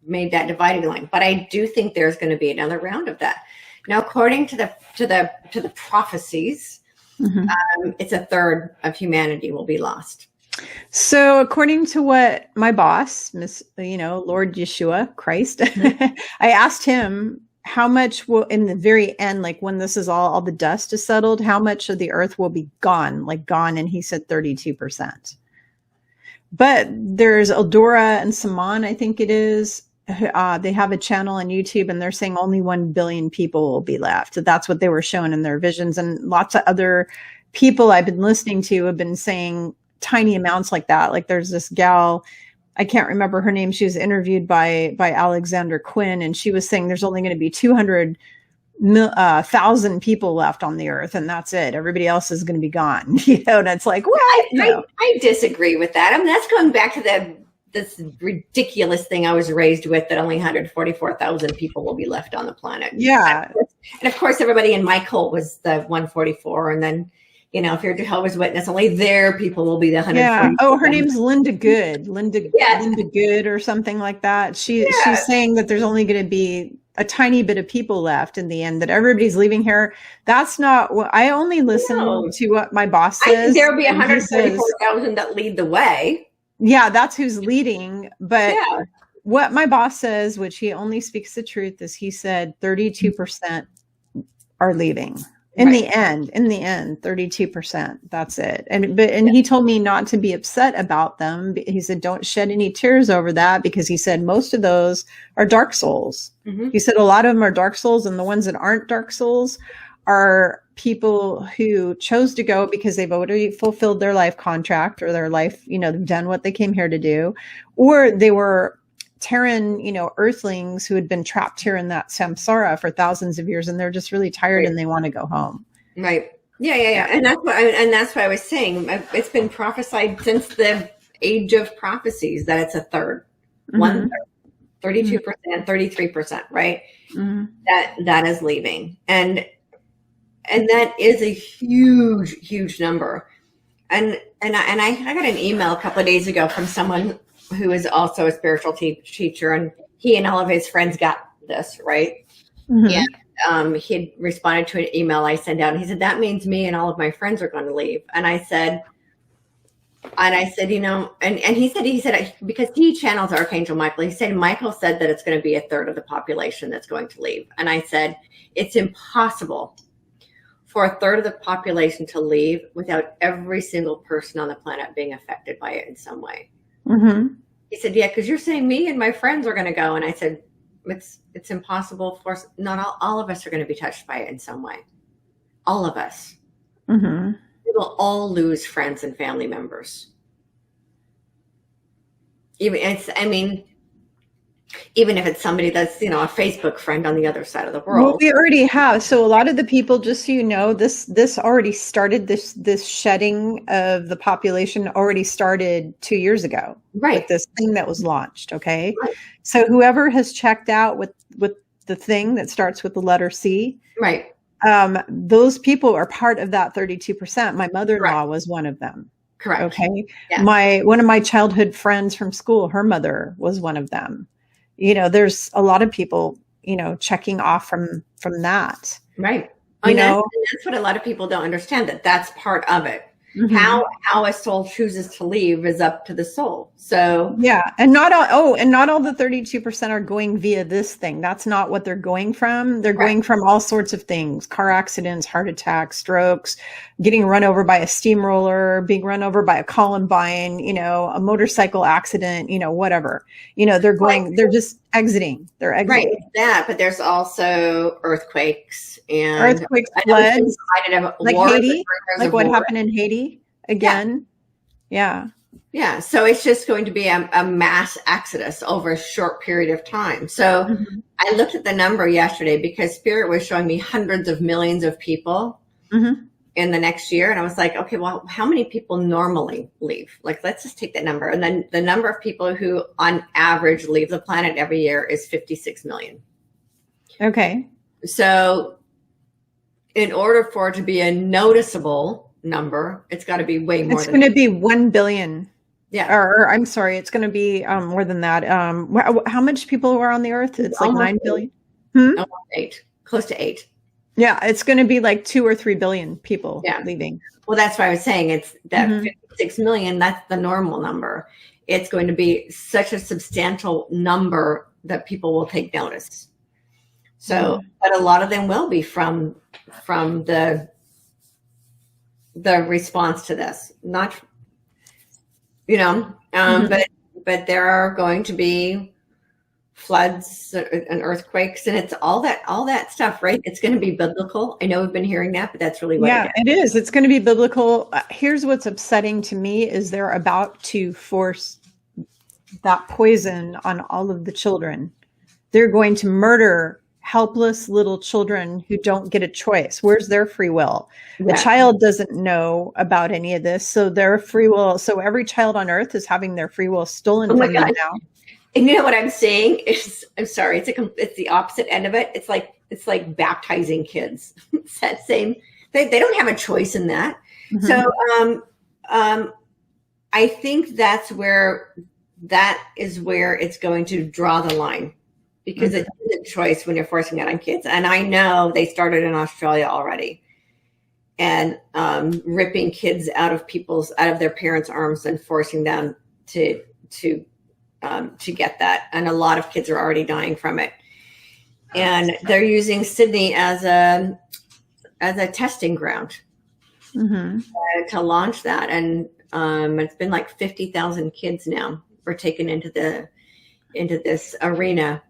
made that dividing line. But I do think there's going to be another round of that. Now, according to the prophecies, it's 1/3 of humanity will be lost. So according to what my boss, Lord Yeshua Christ, I asked him how much will, in the very end, like when this is all the dust is settled, how much of the earth will be gone, like gone. And he said 32%. But there's Eldora and Saman, I think it is. They have a channel on YouTube and they're saying only 1 billion people will be left. So that's what they were showing in their visions. And lots of other people I've been listening to have been saying tiny amounts like that. Like there's this gal, I can't remember her name. She was interviewed by Alexander Quinn, and she was saying there's only going to be 200,000 people left on the earth, and that's it. Everybody else is going to be gone. And it's like, what? I disagree with that. I mean, that's going back to this ridiculous thing I was raised with, that only 144,000 people will be left on the planet. Yeah. And of course, everybody in my cult was the 144. And then, if you're a Jehovah's Witness, only their people will be the 144. Yeah. Oh, her name's Linda Good. Linda Good or something like that. She's saying that there's only going to be a tiny bit of people left in the end, that everybody's leaving here. That's not what I only listen to what my boss says. I think there'll be 144,000 that lead the way. Yeah, that's who's leading. But what my boss says, which he only speaks the truth, is he said 32% are leaving. In the end, 32%. That's it. And he told me not to be upset about them. He said, don't shed any tears over that, because he said most of those are dark souls. Mm-hmm. He said a lot of them are dark souls, and the ones that aren't dark souls are people who chose to go because they've already fulfilled their life contract, or their life, they've done what they came here to do, or they were Terran, earthlings who had been trapped here in that samsara for thousands of years, and they're just really tired and they want to go home. Right. Yeah. And that's what I was saying. It's been prophesied since the age of prophecies that it's a third, mm-hmm. 1/3, 32%, 33%, right? Mm-hmm. That is leaving. And that is a huge, huge number. And I got an email a couple of days ago from someone who is also a spiritual teacher, and he and all of his friends got this, right? Mm-hmm. And he had responded to an email I sent out, and he said, that means me and all of my friends are going to leave. And I said, and he said, because he channels Archangel Michael, he said, Michael said that it's going to be a third of the population that's going to leave. And I said, it's impossible for a third of the population to leave without every single person on the planet being affected by it in some way. Mm-hmm. He said, yeah, because you're saying me and my friends are going to go. And I said, it's impossible for us. Not all of us are going to be touched by it in some way. All of us. Mm-hmm. We will all lose friends and family members. Even if it's somebody that's, a Facebook friend on the other side of the world. Well, we already have. So a lot of the people, just so you know, this already started, this shedding of the population already started 2 years ago. Right. With this thing that was launched. Okay. Right. So whoever has checked out with the thing that starts with the letter C. Right. Those people are part of that 32%. My mother-in-law was one of them. Correct. Okay. Yeah. One of my childhood friends from school, her mother was one of them. There's a lot of people, checking off from that. Right. And that's what a lot of people don't understand, that's part of it. Mm-hmm. How a soul chooses to leave is up to the soul. So yeah, and not all the 32% are going via this thing. That's not what they're going from. They're going from all sorts of things: car accidents, heart attacks, strokes, getting run over by a steamroller, being run over by a Columbine, a motorcycle accident, whatever. They're just exiting. They're exiting. Right. Yeah, but there's also earthquakes, floods, like Haiti, like what happened in Haiti again. Yeah. Yeah. So it's just going to be a mass exodus over a short period of time. So mm-hmm. I looked at the number yesterday because Spirit was showing me hundreds of millions of people mm-hmm. in the next year. And I was like, okay, well, how many people normally leave? Like, let's just take that number. And then the number of people who on average leave the planet every year is 56 million. Okay. So in order for it to be a noticeable number, it's got to be way more. It's going to be 1 billion. Yeah. Or I'm sorry, it's going to be more than that. How much people are on the earth? It's like 9 billion. Eight, close to 8. Yeah, it's going to be like 2 or 3 billion people leaving. Well, that's why I was saying it's that 56 million, that's the normal number. It's going to be such a substantial number that people will take notice. So, but a lot of them will be from the response to this, not, but there are going to be floods and earthquakes, and it's all that stuff, right? It's going to be biblical. I know we've been hearing that, but that's really what it is. It's going to be biblical. Here's what's upsetting to me is they're about to force that poison on all of the children. They're going to murder helpless little children who don't get a choice. Where's their free will? The child doesn't know about any of this, so their free will. So every child on earth is having their free will stolen from them now. And you know what I'm saying is, I'm sorry, it's the opposite end of it. It's like baptizing kids. It's that same. They don't have a choice in that. So I think that is where it's going to draw the line, because it's a choice when you're forcing it on kids. And I know they started in Australia already, and ripping kids out of their parents' arms and forcing them to get that. And a lot of kids are already dying from it. And they're using Sydney as a testing ground to launch that. And it's been like 50,000 kids now were taken into this arena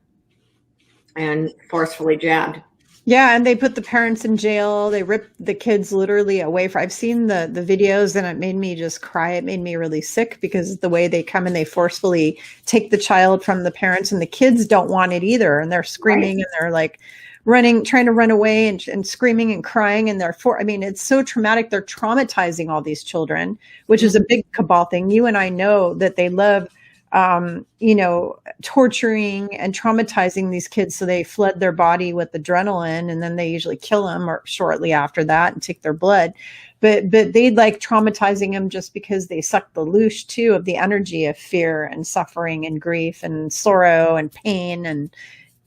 and forcefully jabbed. Yeah, and they put the parents in jail. They ripped the kids literally away from. I've seen the videos, and it made me just cry. It made me really sick, because the way they come and they forcefully take the child from the parents, and the kids don't want it either, and they're screaming and they're like running, trying to run away and screaming and crying, and it's so traumatic. They're traumatizing all these children, which is a big cabal thing. You and I know that they love torturing and traumatizing these kids, so they flood their body with adrenaline, and then they usually kill them or shortly after that and take their blood. But they like traumatizing them just because they suck the loosh too of the energy of fear and suffering and grief and sorrow and pain and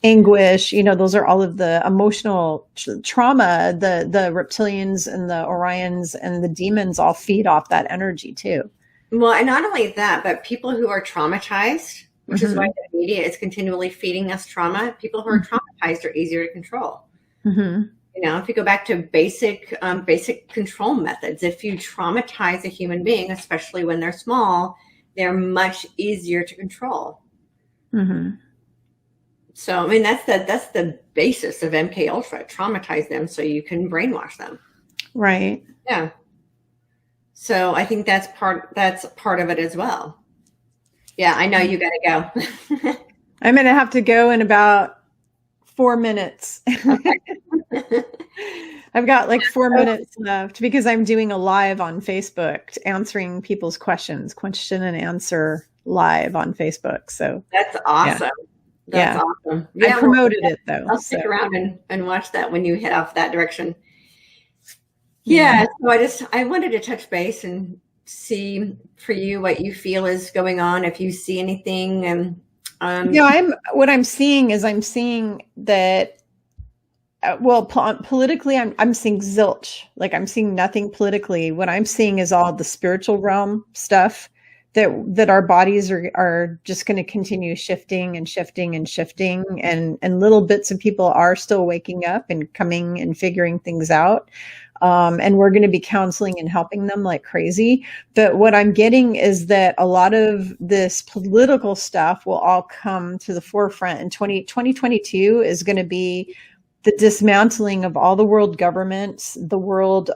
anguish. Those are all of the emotional trauma. The reptilians and the Orions and the demons all feed off that energy too. Well, and not only that, but people who are traumatized, which is why the media is continually feeding us trauma. People who are traumatized are easier to control. If you go back to basic control methods, if you traumatize a human being, especially when they're small, they're much easier to control. So, that's the basis of MK Ultra. Traumatize them so you can brainwash them. Right. Yeah. So I think that's part of it as well. Yeah, I know you got to go. I'm going to have to go in about 4 minutes. I've got like 4 minutes left, because I'm doing a live on Facebook answering people's questions, question and answer live on Facebook. So that's awesome. That's awesome. Yeah, I promoted it though. I'll stick around and watch that when you head off that direction. Yeah, so I wanted to touch base and see for you what you feel is going on, if you see anything. And what I'm seeing that politically I'm seeing zilch. Like, I'm seeing nothing politically. What I'm seeing is all the spiritual realm stuff that our bodies are just going to continue shifting and shifting and shifting, and little bits of people are still waking up and coming and figuring things out. And we're going to be counseling and helping them like crazy. But what I'm getting is that a lot of this political stuff will all come to the forefront. And 2022 is going to be the dismantling of all the world governments, the world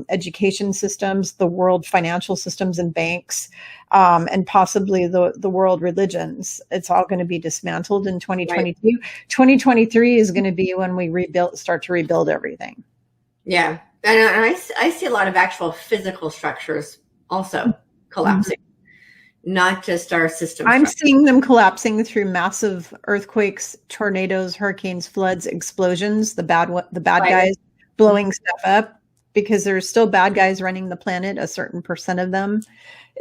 education systems, the world financial systems and banks, and possibly the world religions. It's all going to be dismantled in 2022. Right. 2023 is going to be when we start to rebuild everything. Yeah. And I see a lot of actual physical structures also collapsing, not just our system. I'm seeing them collapsing through massive earthquakes, tornadoes, hurricanes, floods, explosions, the bad guys blowing stuff up, because there's still bad guys running the planet, a certain percent of them.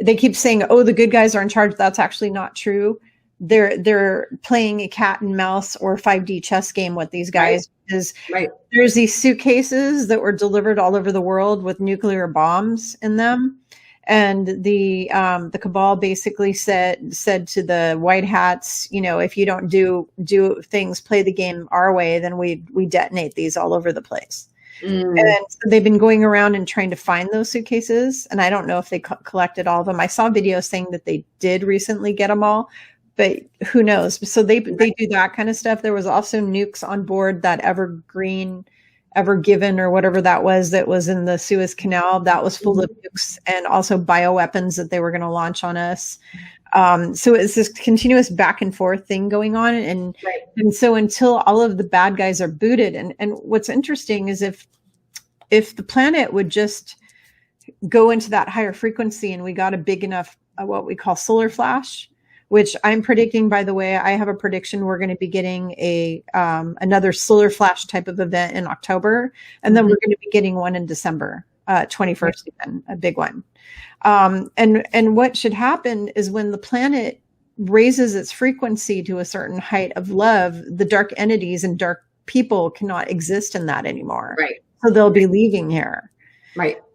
They keep saying, oh, the good guys are in charge. That's actually not true. they're playing a cat and mouse or 5D chess game with these guys. Because there's these suitcases that were delivered all over the world with nuclear bombs in them. And the cabal basically said to the white hats, if you don't do things, play the game our way, then we detonate these all over the place. And so they've been going around and trying to find those suitcases. And I don't know if they collected all of them. I saw videos saying that they did recently get them all, but who knows? So they do that kind of stuff. There was also nukes on board that Ever Given or whatever that was in the Suez Canal. That was full of nukes and also bioweapons that they were going to launch on us. So it's this continuous back and forth thing going on. And so until all of the bad guys are booted, and what's interesting is if the planet would just go into that higher frequency and we got a big enough, what we call solar flash, which I'm predicting, by the way, I have a prediction we're going to be getting another solar flash type of event in October. And then we're going to be getting one in December, 21st, again, a big one. And what should happen is when the planet raises its frequency to a certain height of love, the dark entities and dark people cannot exist in that anymore. So they'll be leaving here.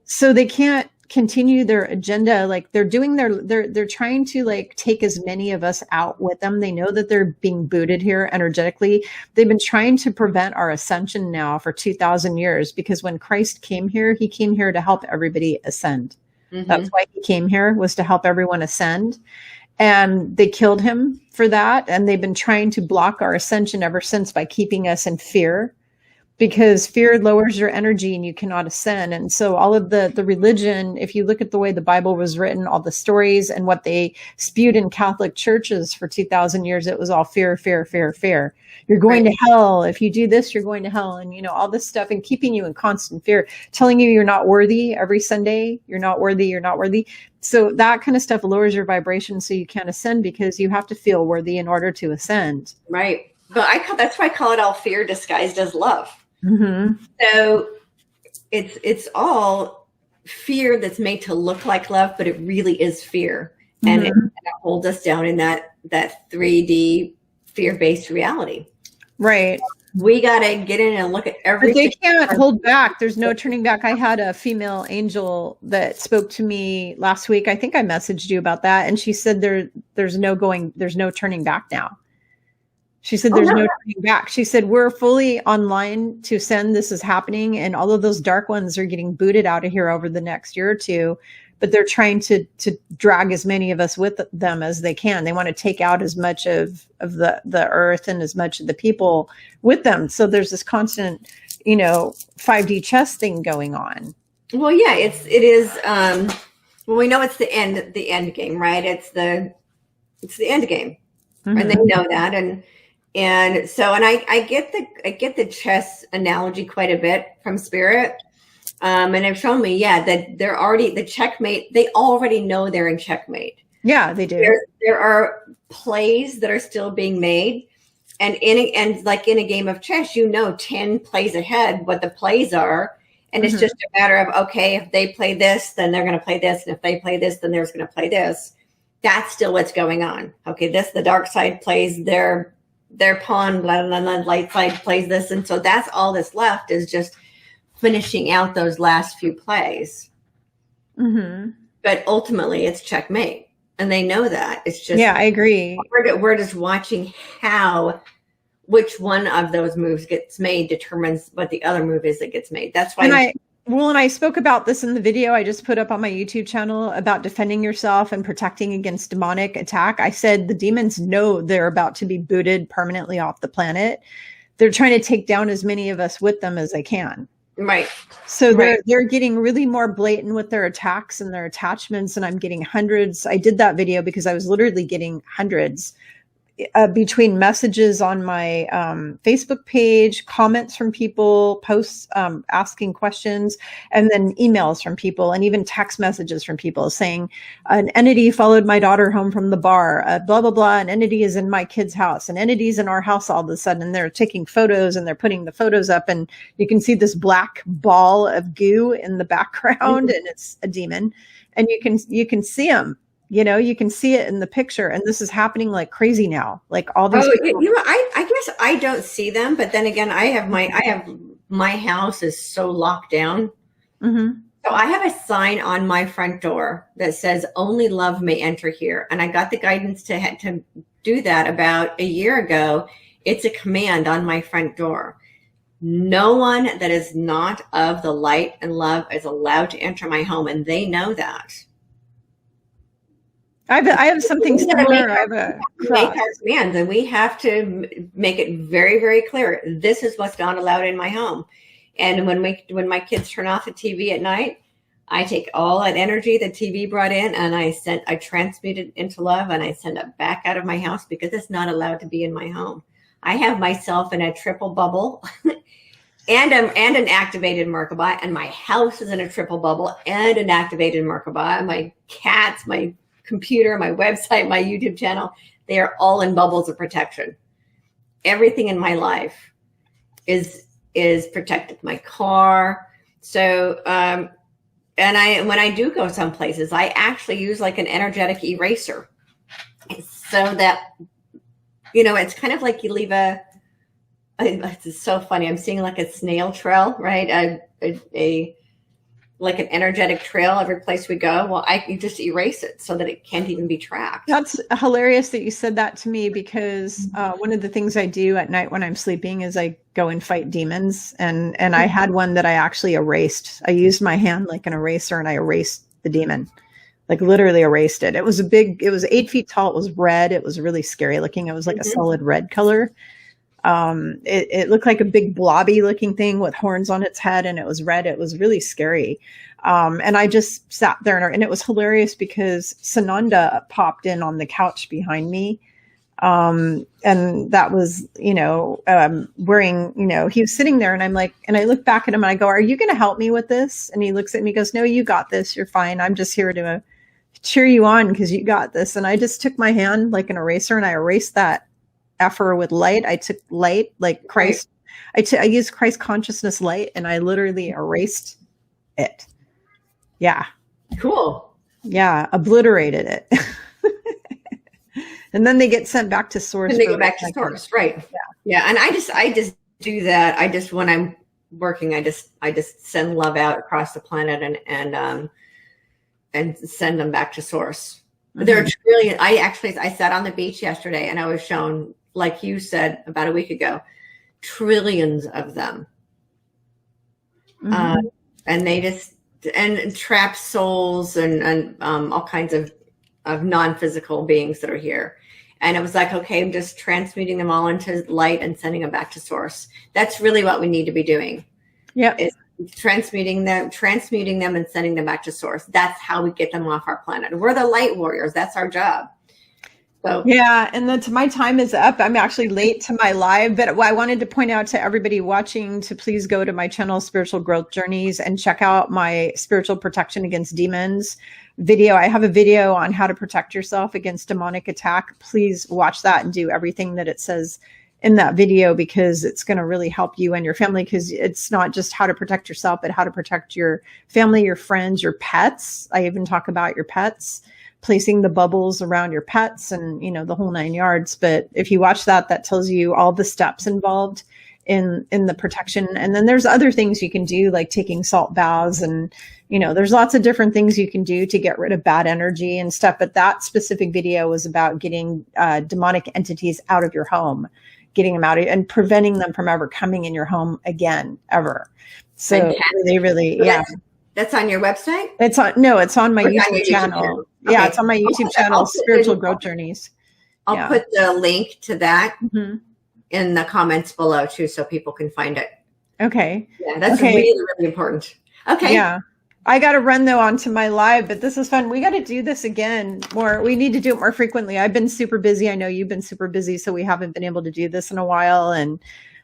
So they can't continue their agenda. Like they're doing they're trying to like take as many of us out with them. They know that they're being booted here energetically. They've been trying to prevent our ascension now for 2,000 years, because when Christ came here, he came here to help everybody ascend. That's why he came here, was to help everyone ascend. And they killed him for that. And they've been trying to block our ascension ever since by keeping us in fear, because fear lowers your energy and you cannot ascend. And so all of the religion, if you look at the way the Bible was written, all the stories and what they spewed in Catholic churches for 2,000 years, it was all fear, fear, fear, fear. You're going to hell. If you do this, you're going to hell. And, all this stuff, and keeping you in constant fear, telling you you're not worthy every Sunday. You're not worthy. You're not worthy. So that kind of stuff lowers your vibration, so you can't ascend, because you have to feel worthy in order to ascend. But that's why I call it all fear disguised as love. So it's all fear that's made to look like love, but it really is fear. And it holds us down in that 3D fear-based reality. We got to get in and look at everything. But they can't hold back. There's no turning back. I had a female angel that spoke to me last week. I think I messaged you about that. And she said there's no turning back now. She said, there's no turning back. She said, we're fully online to send. This is happening. And all of those dark ones are getting booted out of here over the next year or two. But they're trying to drag as many of us with them as they can. They want to take out as much of the earth and as much of the people with them. So there's this constant, 5D chess thing going on. Well, yeah, it is. Well, we know it's the end game, right? It's the end game. And they know that. And so I get the chess analogy quite a bit from Spirit. And they've shown me, that they're already the checkmate. They already know they're in checkmate. Yeah, they do. There are plays that are still being made. And like in a game of chess, 10 plays ahead what the plays are. And it's just a matter of, okay, if they play this, then they're going to play this. And if they play this, then they're going to play this. That's still what's going on. Okay, the dark side plays their pawn, blah, blah, blah, light side plays this. And so that's all that's left, is just finishing out those last few plays. But ultimately it's checkmate. And they know that. It's just, I agree. We're just watching which one of those moves gets made determines what the other move is that gets made. That's why. And I spoke about this in the video I just put up on my YouTube channel about defending yourself and protecting against demonic attack. I said the demons know they're about to be booted permanently off the planet. They're trying to take down as many of us with them as they can. So they're getting really more blatant with their attacks and their attachments. And I'm getting hundreds. I did that video because I was literally getting hundreds between messages on my Facebook page, comments from people, posts asking questions, and then emails from people, and even text messages from people saying, an entity followed my daughter home from the bar, blah, blah, blah. An entity is in my kid's house. An entity's in our house all of a sudden. And they're taking photos and they're putting the photos up, and you can see this black ball of goo in the background, and it's a demon. And you can see them. You can see it in the picture, and this is happening like crazy now. Like all these Oh, people. I guess I don't see them, but then again, I have my house is so locked down. Mm-hmm. So I have a sign on my front door that says "Only love may enter here," and I got the guidance to do that about a year ago. It's a command on my front door. No one that is not of the light and love is allowed to enter my home, and they know that. I have something similar. I have a make our commands, and we have to make it very, very clear. This is what's not allowed in my home. And when my kids turn off the TV at night, I take all that energy the TV brought in, and I transmute it into love, and I send it back out of my house because it's not allowed to be in my home. I have myself in a triple bubble. And an activated Merkaba, and my house is in a triple bubble and an activated Merkaba. My cats, my computer, my website, my YouTube channel, they are all in bubbles of protection. Everything in my life is protected. My car. So, and when I do go some places, I actually use like an energetic eraser, so that it's kind of like you leave it's so funny. I'm seeing like a snail trail, right? Like an energetic trail every place we go. Well, you just erase it so that it can't even be tracked. That's hilarious that you said that to me, because one of the things I do at night when I'm sleeping is I go and fight demons. And I had one that I actually erased. I used my hand like an eraser, and I erased the demon, like literally erased it. It was 8 feet tall. It was red. It was really scary looking. It was like a solid red color. It looked like a big blobby looking thing with horns on its head, and it was red. It was really scary. And I just sat there, and it was hilarious because Sananda popped in on the couch behind me. And that was, wearing, he was sitting there, and I'm like, and I look back at him and I go, "Are you going to help me with this?" And he looks at me, goes, "No, you got this. You're fine. I'm just here to cheer you on because you got this." And I just took my hand like an eraser, and I erased that effer with light. I took light, like Christ. I used Christ consciousness light, and I literally erased it. Yeah. Cool. Yeah. Obliterated it. And then they get sent back to source. And they go back to source. Right. Yeah. Yeah. And I just do that. When I'm working, I just send love out across the planet and send them back to source. Mm-hmm. There are trillion. I sat on the beach yesterday, and I was shown, like you said about a week ago, trillions of them. Mm-hmm. And they just, and trap souls and all kinds of non-physical beings that are here. And it was like, okay, I'm just transmuting them all into light and sending them back to source. That's really what we need to be doing. Yeah. Is transmuting them and sending them back to source. That's how we get them off our planet. We're the light warriors. That's our job. So yeah, and then my time is up. I'm actually late to my live, but I wanted to point out to everybody watching to please go to my channel, Spiritual Growth Journeys, and check out my spiritual protection against demons video. I have a video on how to protect yourself against demonic attack. Please watch that and do everything that it says in that video, because it's going to really help you and your family, because it's not just how to protect yourself, but how to protect your family, your friends, your pets. I even talk about your pets, placing the bubbles around your pets, and the whole 9 yards. But if you watch that tells you all the steps involved in the protection. And then there's other things you can do, like taking salt baths, and there's lots of different things you can do to get rid of bad energy and stuff. But that specific video was about getting demonic entities out of your home, getting them out and preventing them from ever coming in your home again, ever. So they really, yeah. That's on your website? It's on my YouTube channel. Okay. Yeah, it's on my YouTube channel, Spiritual Growth Journeys. I'll put the link to that in the comments below too, so people can find it. Okay. Yeah, that's really, really important. Okay. Yeah. I got to run though onto my live, but this is fun. We got to do this again more. We need to do it more frequently. I've been super busy. I know you've been super busy, so we haven't been able to do this in a while. And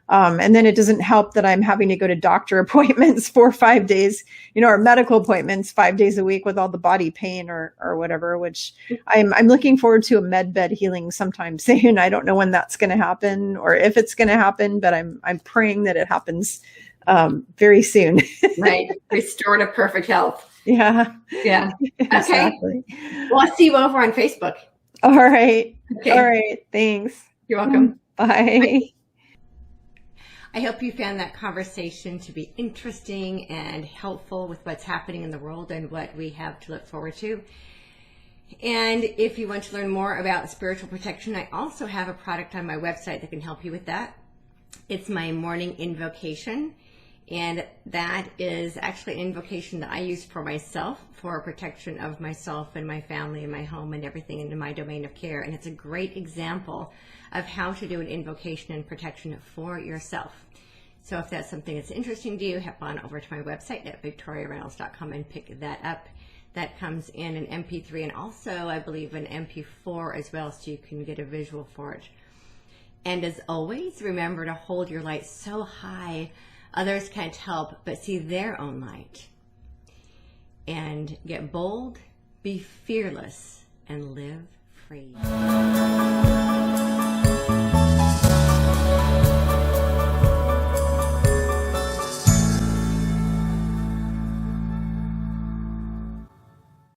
then it doesn't help that I'm having to go to doctor appointments 4 or 5 days, or medical appointments 5 days a week with all the body pain or whatever, which I'm looking forward to a med bed healing sometime soon. I don't know when that's going to happen or if it's going to happen, but I'm praying that it happens very soon. Right. Restore to perfect health. Yeah. Yeah. Okay. Exactly. Well, I'll see you over on Facebook. All right. Okay. All right. Thanks. You're welcome. Bye. I hope you found that conversation to be interesting and helpful with what's happening in the world and what we have to look forward to. And if you want to learn more about spiritual protection, I also have a product on my website that can help you with that. It's my morning invocation. And that is actually an invocation that I use for myself for protection of myself and my family and my home and everything into my domain of care. And it's a great example of how to do an invocation and protection for yourself. So if that's something that's interesting to you, head on over to my website at victoriareynolds.com and pick that up. That comes in an MP3 and also, I believe, an MP4 as well, so you can get a visual for it. And as always, remember to hold your light so high others can't help but see their own light. And get bold, be fearless, and live free.